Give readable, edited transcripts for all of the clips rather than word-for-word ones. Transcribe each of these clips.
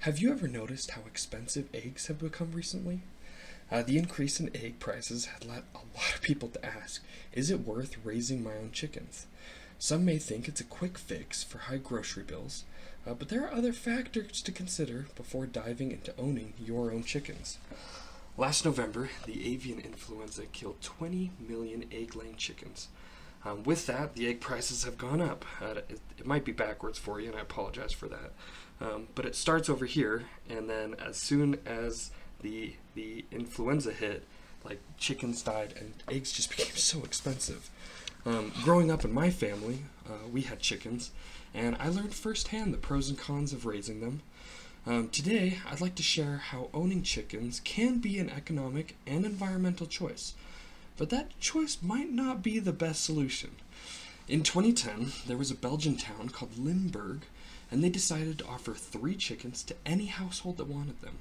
Have you ever noticed how expensive eggs have become recently? The increase in egg prices had led a lot of people to ask, is it worth raising my own chickens? Some may think it's a quick fix for high grocery bills, but there are other factors to consider before diving into owning your own chickens. Last November, the avian influenza killed 20 million egg-laying chickens. With that, the egg prices have gone up. It might be backwards for you, and I apologize for that. But it starts over here, and then as soon as the influenza hit, like chickens died, and eggs just became so expensive. Growing up in my family, we had chickens, and I learned firsthand the pros and cons of raising them. Today, I'd like to share how owning chickens can be an economic and environmental choice, but that choice might not be the best solution. In 2010, there was a Belgian town called Limburg, and they decided to offer 3 chickens to any household that wanted them.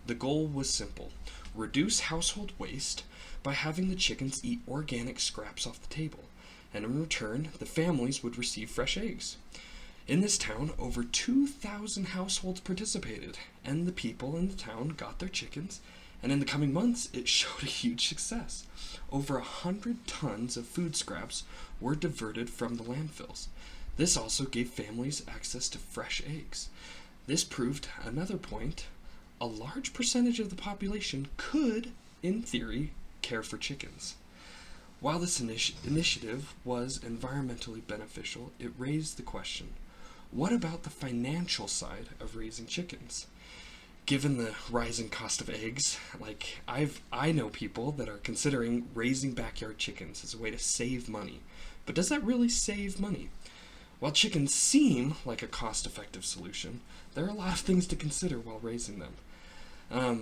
The goal was simple: reduce household waste by having the chickens eat organic scraps off the table, and in return, the families would receive fresh eggs. In this town, over 2,000 households participated, and the people in the town got their chickens, and in the coming months, it showed a huge success. Over 100 tons of food scraps were diverted from the landfills. This also gave families access to fresh eggs. This proved another point: a large percentage of the population could, in theory, care for chickens. While this initiative was environmentally beneficial, it raised the question: what about the financial side of raising chickens? Given the rising cost of eggs, I know people that are considering raising backyard chickens as a way to save money. But does that really save money? While chickens seem like a cost-effective solution, there are a lot of things to consider while raising them.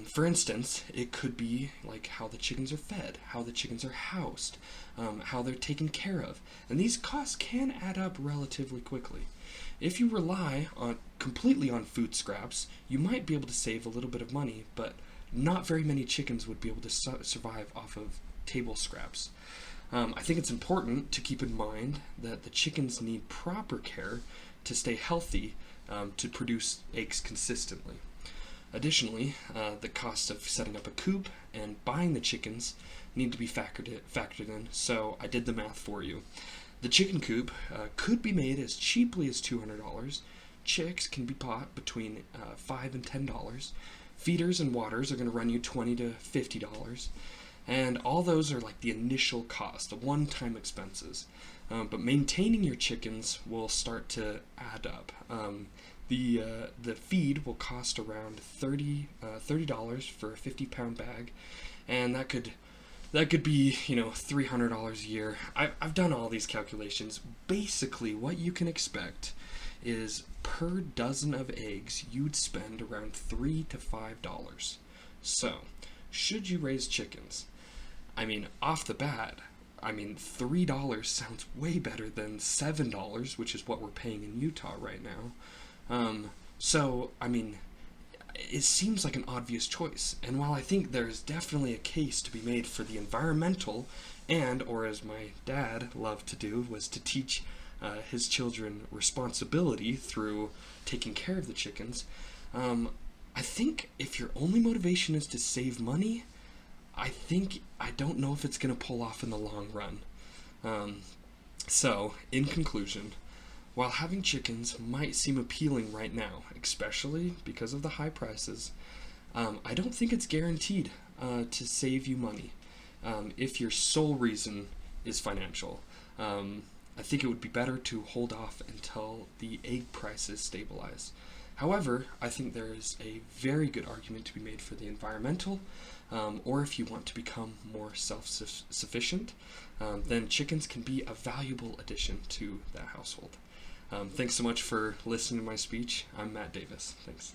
For instance, it could be like how the chickens are fed, how the chickens are housed, how they're taken care of, and these costs can add up relatively quickly. If you rely completely on food scraps, you might be able to save a little bit of money, but not very many chickens would be able to survive off of table scraps. I think it's important to keep in mind that the chickens need proper care to stay healthy, to produce eggs consistently. Additionally, the cost of setting up a coop and buying the chickens need to be factored in, so I did the math for you. The chicken coop could be made as cheaply as $200. Chicks can be bought between $5 and $10. Feeders and waters are going to run you $20 to $50. And all those are like the initial cost, the one-time expenses. But maintaining your chickens will start to add up. The feed will cost around $30 for a 50-pound bag, and that could be, $300 a year. I've done all these calculations. Basically, what you can expect is per dozen of eggs, you'd spend around $3 to $5. So, should you raise chickens? Off the bat, $3 sounds way better than $7, which is what we're paying in Utah right now. It seems like an obvious choice, and while I think there's definitely a case to be made for the environmental, or as my dad loved to do, was to teach his children responsibility through taking care of the chickens, I think if your only motivation is to save money, I don't know if it's going to pull off in the long run. So, in conclusion, while having chickens might seem appealing right now, especially because of the high prices, I don't think it's guaranteed to save you money if your sole reason is financial. I think it would be better to hold off until the egg prices stabilize. However, I think there is a very good argument to be made for the environmental, or if you want to become more self-sufficient, then chickens can be a valuable addition to that household. Thanks so much for listening to my speech. I'm Matt Davis. Thanks.